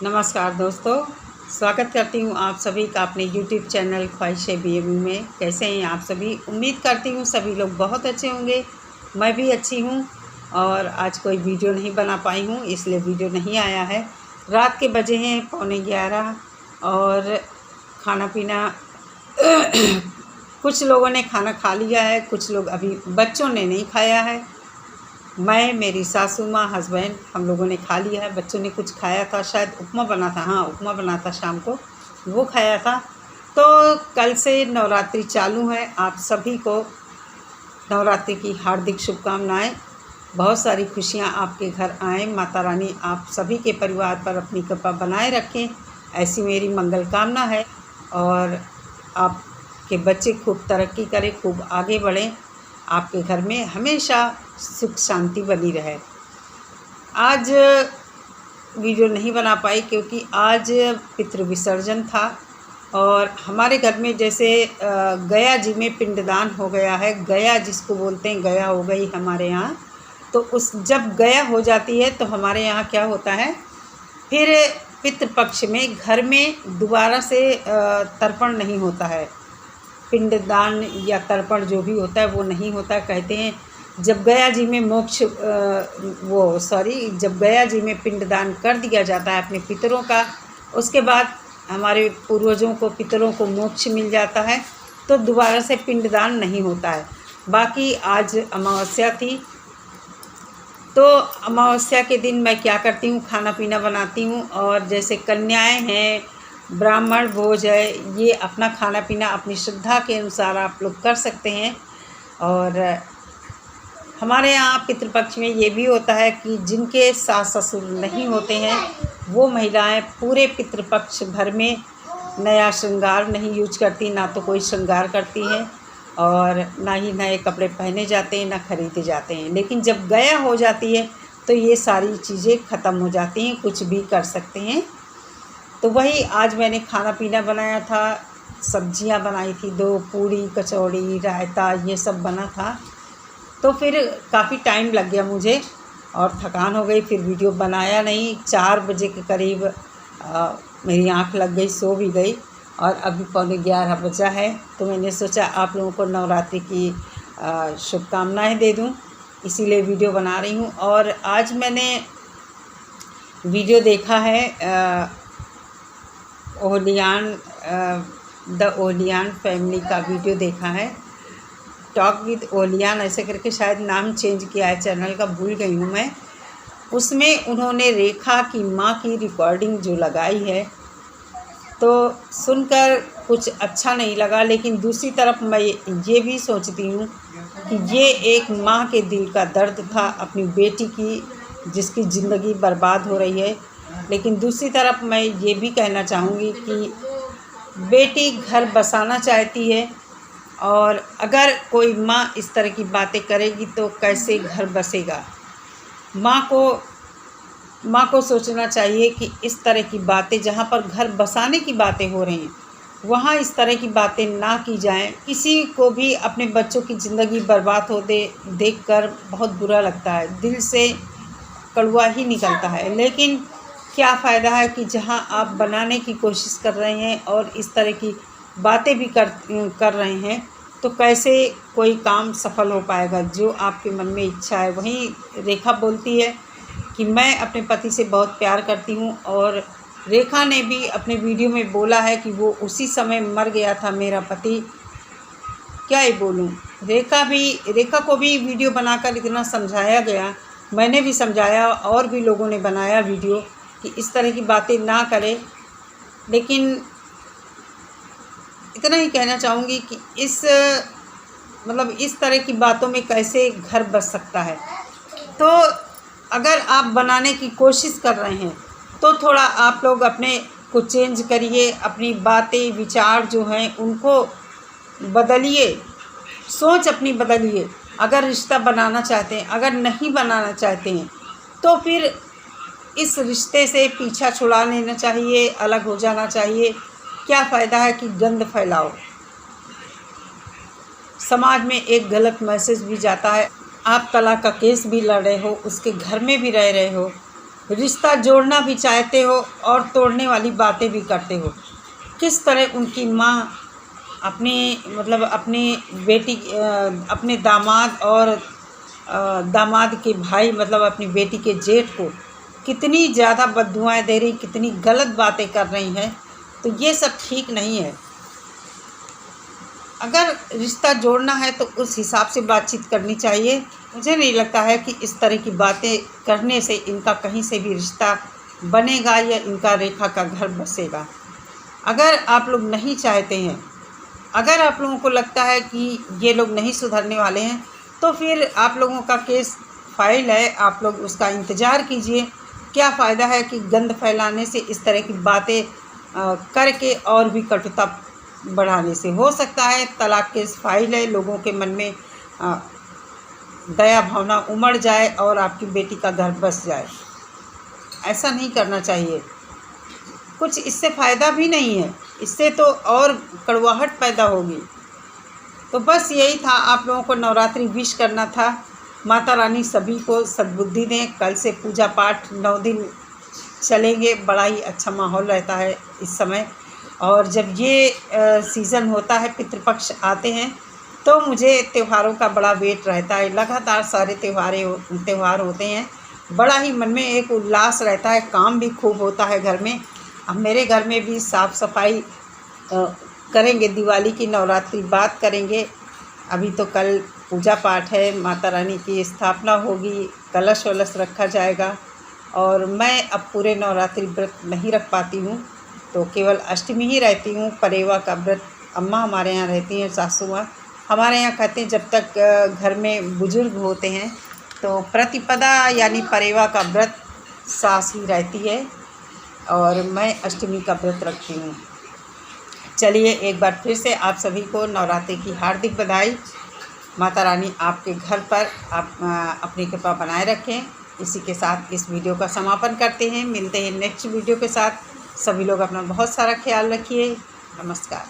नमस्कार दोस्तों, स्वागत करती हूँ आप सभी का अपने YouTube चैनल ख्वाहिशें BMU में। कैसे हैं आप सभी? उम्मीद करती हूँ सभी लोग बहुत अच्छे होंगे। मैं भी अच्छी हूँ और आज कोई वीडियो नहीं बना पाई हूँ, इसलिए वीडियो नहीं आया है। रात के बजे हैं 11:15 और खाना पीना कुछ लोगों ने खाना खा लिया है, कुछ लोग अभी बच्चों ने नहीं खाया है। मैं, मेरी सासू माँ, हस्बैंड, हम लोगों ने खा लिया है। बच्चों ने कुछ खाया था, शायद उपमा बना था। हाँ, उपमा बना था शाम को, वो खाया था। तो कल से नवरात्रि चालू है। आप सभी को नवरात्रि की हार्दिक शुभकामनाएं। बहुत सारी खुशियां आपके घर आएँ। माता रानी आप सभी के परिवार पर अपनी कृपा बनाए रखें, ऐसी मेरी मंगल कामना है। और आपके बच्चे खूब तरक्की करें, खूब आगे बढ़ें, आपके घर में हमेशा सुख शांति बनी रहे। आज वीडियो नहीं बना पाई क्योंकि आज पितृ विसर्जन था और हमारे घर में जैसे गया जी में पिंडदान हो गया है। गया जिसको बोलते हैं, गया हो गई हमारे यहाँ। तो उस जब गया हो जाती है तो हमारे यहाँ क्या होता है, फिर पितृपक्ष में घर में दोबारा से तर्पण नहीं होता है। पिंडदान या तर्पण जो भी होता है वो नहीं होता। कहते हैं जब गया जी में जब गया जी में पिंडदान कर दिया जाता है अपने पितरों का, उसके बाद हमारे पूर्वजों को, पितरों को मोक्ष मिल जाता है, तो दोबारा से पिंडदान नहीं होता है। बाकी आज अमावस्या थी, तो अमावस्या के दिन मैं क्या करती हूँ, खाना पीना बनाती हूँ। और जैसे कन्याएं हैं, ब्राह्मण भोज है, ये अपना खाना पीना अपनी श्रद्धा के अनुसार आप लोग कर सकते हैं। और हमारे यहाँ पितृपक्ष में ये भी होता है कि जिनके सास ससुर नहीं होते हैं वो महिलाएं पूरे पितृपक्ष भर में नया श्रृंगार नहीं यूज करती, ना तो कोई श्रृंगार करती हैं और ना ही नए कपड़े पहने जाते हैं, ना खरीदे जाते हैं। लेकिन जब गया हो जाती है तो ये सारी चीज़ें ख़त्म हो जाती हैं, कुछ भी कर सकते हैं। तो वही आज मैंने खाना पीना बनाया था, सब्जियां बनाई थी, 2 पूड़ी, कचौड़ी, रायता, ये सब बना था। तो फिर काफ़ी टाइम लग गया मुझे और थकान हो गई, फिर वीडियो बनाया नहीं। 4 बजे के करीब मेरी आंख लग गई, सो भी गई और अभी 11:15 बजा है। तो मैंने सोचा आप लोगों को नवरात्रि की शुभकामनाएं दे दूं, इसीलिए वीडियो बना रही हूं। और आज मैंने वीडियो देखा है द ओलियान फैमिली का वीडियो देखा है। टॉक विद ओलियान ऐसे करके शायद नाम चेंज किया है चैनल का, भूल गई हूँ मैं। उसमें उन्होंने रेखा की माँ की रिकॉर्डिंग जो लगाई है तो सुनकर कुछ अच्छा नहीं लगा। लेकिन दूसरी तरफ मैं ये भी सोचती हूँ कि ये एक माँ के दिल का दर्द था अपनी बेटी की, जिसकी ज़िंदगी बर्बाद हो रही है। लेकिन दूसरी तरफ मैं ये भी कहना चाहूँगी कि बेटी घर बसाना चाहती है और अगर कोई माँ इस तरह की बातें करेगी तो कैसे घर बसेगा। माँ को सोचना चाहिए कि इस तरह की बातें, जहाँ पर घर बसाने की बातें हो रही हैं, वहाँ इस तरह की बातें ना की जाएं। किसी को भी अपने बच्चों की ज़िंदगी बर्बाद हो देखकर बहुत बुरा लगता है, दिल से कड़वा ही निकलता है। लेकिन क्या फ़ायदा है कि जहाँ आप बनाने की कोशिश कर रहे हैं और इस तरह की बातें भी कर रहे हैं, तो कैसे कोई काम सफल हो पाएगा। जो आपके मन में इच्छा है, वहीं रेखा बोलती है कि मैं अपने पति से बहुत प्यार करती हूँ। और रेखा ने भी अपने वीडियो में बोला है कि वो उसी समय मर गया था मेरा पति। क्या ही बोलूँ, रेखा को भी वीडियो बनाकर इतना समझाया गया, मैंने भी समझाया और भी लोगों ने बनाया वीडियो कि इस तरह की बातें ना करें। लेकिन इतना ही कहना चाहूँगी कि इस तरह की बातों में कैसे घर बस सकता है। तो अगर आप बनाने की कोशिश कर रहे हैं तो थोड़ा आप लोग अपने को चेंज करिए, अपनी बातें, विचार जो हैं उनको बदलिए, सोच अपनी बदलिए। अगर रिश्ता बनाना चाहते हैं, अगर नहीं बनाना चाहते हैं तो फिर इस रिश्ते से पीछा छुड़ा लेना चाहिए, अलग हो जाना चाहिए। क्या फ़ायदा है कि गंद फैलाओ। समाज में एक गलत मैसेज भी जाता है। आप तलाक का केस भी लड़ रहे हो, उसके घर में भी रह रहे हो, रिश्ता जोड़ना भी चाहते हो और तोड़ने वाली बातें भी करते हो। किस तरह उनकी माँ अपने मतलब अपनी बेटी अपने दामाद और दामाद के भाई मतलब अपनी बेटी के जेठ को कितनी ज़्यादा बद्दुआएं दे रही, कितनी गलत बातें कर रही हैं। तो ये सब ठीक नहीं है। अगर रिश्ता जोड़ना है तो उस हिसाब से बातचीत करनी चाहिए। मुझे नहीं लगता है कि इस तरह की बातें करने से इनका कहीं से भी रिश्ता बनेगा या इनका रेखा का घर बसेगा। अगर आप लोग नहीं चाहते हैं, अगर आप लोगों को लगता है कि ये लोग नहीं सुधरने वाले हैं, तो फिर आप लोगों का केस फाइल है, आप लोग उसका इंतज़ार कीजिए। क्या फ़ायदा है कि गंद फैलाने से, इस तरह की बातें करके और भी कटुता बढ़ाने से। हो सकता है तलाक केस फाइल है, लोगों के मन में दया भावना उमड़ जाए और आपकी बेटी का घर बस जाए। ऐसा नहीं करना चाहिए। कुछ इससे फ़ायदा भी नहीं है, इससे तो और कड़वाहट पैदा होगी। तो बस यही था, आप लोगों को नवरात्रि विश करना था। माता रानी सभी को सद्बुद्धि दें। कल से पूजा पाठ 9 दिन चलेंगे, बड़ा ही अच्छा माहौल रहता है इस समय। और जब ये सीज़न होता है, पितृपक्ष आते हैं, तो मुझे त्योहारों का बड़ा वेट रहता है। लगातार सारे त्यौहार होते हैं, बड़ा ही मन में एक उल्लास रहता है, काम भी खूब होता है घर में। अब मेरे घर में भी साफ़ सफाई करेंगे, दिवाली की नवरात्रि बात करेंगे। अभी तो कल पूजा पाठ है, माता रानी की स्थापना होगी, कलश वलश रखा जाएगा। और मैं अब पूरे नवरात्रि व्रत नहीं रख पाती हूँ, तो केवल अष्टमी ही रहती हूँ। परेवा का व्रत अम्मा हमारे यहाँ रहती हैं, सासू माँ हमारे यहाँ कहते हैं, जब तक घर में बुजुर्ग होते हैं तो प्रतिपदा यानी परेवा का व्रत सास ही रहती है, और मैं अष्टमी का व्रत रखती हूँ। चलिए एक बार फिर से आप सभी को नवरात्रि की हार्दिक बधाई। माता रानी आपके घर पर अपनी कृपा बनाए रखें। इसी के साथ इस वीडियो का समापन करते हैं। मिलते हैं नेक्स्ट वीडियो के साथ। सभी लोग अपना बहुत सारा ख्याल रखिए। नमस्कार।